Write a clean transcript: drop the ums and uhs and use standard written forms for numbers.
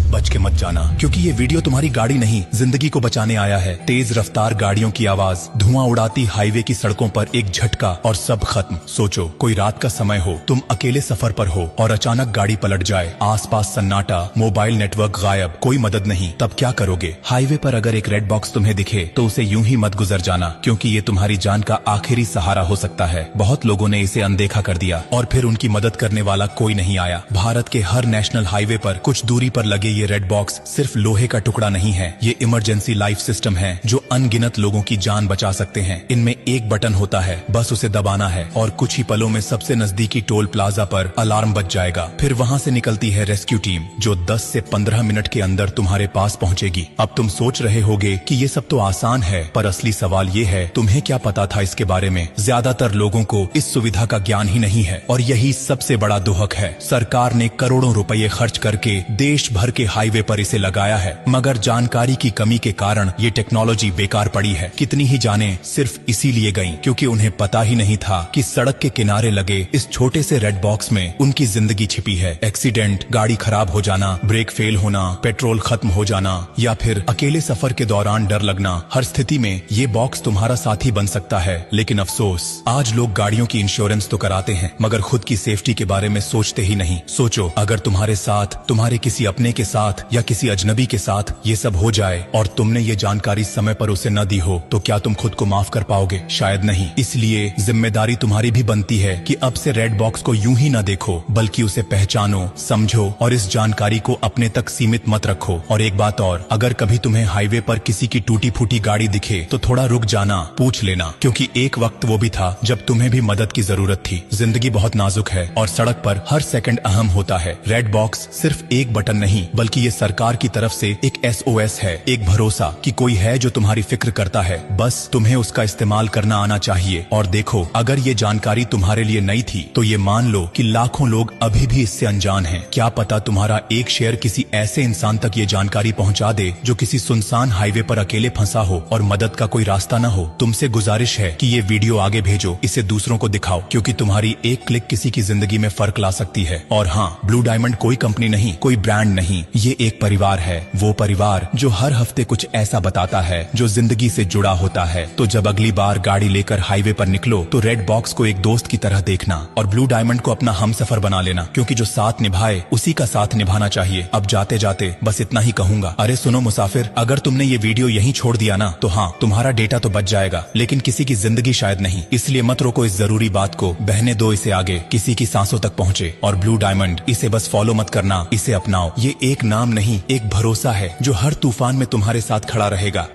बच के मत जाना, क्योंकि ये वीडियो तुम्हारी गाड़ी नहीं जिंदगी को बचाने आया है। तेज रफ्तार गाड़ियों की आवाज, धुआं उड़ाती हाईवे की सड़कों पर एक झटका और सब खत्म। सोचो कोई रात का समय हो, तुम अकेले सफर पर हो और अचानक गाड़ी पलट जाए, आसपास सन्नाटा, मोबाइल नेटवर्क गायब, कोई मदद नहीं, तब क्या करोगे? हाईवे पर अगर एक रेड बॉक्स तुम्हें दिखे तो उसे यूं ही मत गुजर जाना, क्योंकि ये तुम्हारी जान का आखिरी सहारा हो सकता है। बहुत लोगों ने इसे अनदेखा कर दिया और फिर उनकी मदद करने वाला कोई नहीं आया। भारत के हर नेशनल हाईवे पर कुछ दूरी पर लगे ये रेड बॉक्स सिर्फ लोहे का टुकड़ा नहीं है, ये इमरजेंसी लाइफ सिस्टम है जो अनगिनत लोगों की जान बचा सकते हैं। इनमें एक बटन होता है, बस उसे दबाना है और कुछ ही पलों में सबसे नजदीकी टोल प्लाजा पर अलार्म बज जाएगा। फिर वहाँ से निकलती है रेस्क्यू टीम जो 10 से 15 मिनट के अंदर तुम्हारे पास पहुँचेगी। अब तुम सोच रहे होगे कि ये सब तो आसान है, पर असली सवाल ये है तुम्हें क्या पता था इसके बारे में? ज्यादातर लोगों को इस सुविधा का ज्ञान ही नहीं है और यही सबसे बड़ा दुहक है। सरकार ने करोड़ों रुपए खर्च करके देश भर के हाईवे पर इसे लगाया है, मगर जानकारी की कमी के कारण ये टेक्नोलॉजी बेकार पड़ी है। कितनी ही जानें सिर्फ इसीलिए गईं क्योंकि उन्हें पता ही नहीं था कि सड़क के किनारे लगे इस छोटे से रेड बॉक्स में उनकी जिंदगी छिपी है। एक्सीडेंट, गाड़ी खराब हो जाना, ब्रेक फेल होना, पेट्रोल खत्म हो जाना या फिर अकेले सफर के दौरान डर लगना, हर स्थिति में ये बॉक्स तुम्हारा साथी बन सकता है। लेकिन अफसोस, आज लोग गाड़ियों की इंश्योरेंस तो कराते हैं मगर खुद की सेफ्टी के बारे में सोचते ही नहीं। सोचो अगर तुम्हारे साथ, तुम्हारे किसी अपने के साथ या किसी अजनबी के साथ ये सब हो जाए और तुमने ये जानकारी समय पर उसे न दी हो तो क्या तुम खुद को माफ कर पाओगे? शायद नहीं। इसलिए जिम्मेदारी तुम्हारी भी बनती है कि अब से रेड बॉक्स को यूं ही न देखो, बल्कि उसे पहचानो, समझो और इस जानकारी को अपने तक सीमित मत रखो। और एक बात और, अगर कभी तुम्हें हाईवे पर किसी की टूटी फूटी गाड़ी दिखे तो थोड़ा रुक जाना, पूछ लेना, क्योंकि एक वक्त वो भी था जब तुम्हें भी मदद की जरूरत थी। जिंदगी बहुत नाजुक है और सड़क पर हर सेकंड अहम होता है। रेड बॉक्स सिर्फ एक बटन नहीं बल्कि ये सरकार की तरफ से एक SOS है, एक भरोसा कि कोई है जो तुम्हारी फिक्र करता है। बस तुम्हें उसका इस्तेमाल करना आना चाहिए। और देखो, अगर ये जानकारी तुम्हारे लिए नई थी तो ये मान लो कि लाखों लोग अभी भी इससे अनजान हैं। क्या पता तुम्हारा एक शेयर किसी ऐसे इंसान तक ये जानकारी पहुंचा दे जो किसी सुनसान हाईवे पर अकेले फंसा हो और मदद का कोई रास्ता न हो। तुमसे गुजारिश है कि ये वीडियो आगे भेजो, इसे दूसरों को दिखाओ, क्योंकि तुम्हारी एक क्लिक किसी की जिंदगी में फर्क ला सकती है। और हाँ, ब्लू डायमंड कोई कंपनी नहीं, कोई ब्रांड नहीं, ये एक परिवार है। वो परिवार जो हर हफ्ते कुछ ऐसा बताता है जो जिंदगी से जुड़ा होता है। तो जब अगली बार गाड़ी लेकर हाईवे पर निकलो तो रेड बॉक्स को एक दोस्त की तरह देखना और ब्लू डायमंड को अपना हमसफर बना लेना, क्योंकि जो साथ निभाए उसी का साथ निभाना चाहिए। अब जाते जाते बस इतना ही कहूंगा, अरे सुनो मुसाफिर, अगर तुमने ये वीडियो यहीं छोड़ दिया ना तो हाँ, तुम्हारा डेटा तो बच जाएगा, लेकिन किसी की जिंदगी शायद नहीं। इसलिए मत रोको इस जरूरी बात को, बहने दो इसे आगे, किसी की सांसों तक पहुँचे। और ब्लू डायमंड, इसे बस फॉलो मत करना, इसे अपनाओ। ये एक नाम नहीं, एक भरोसा है जो हर तूफान में तुम्हारे साथ खड़ा रहेगा।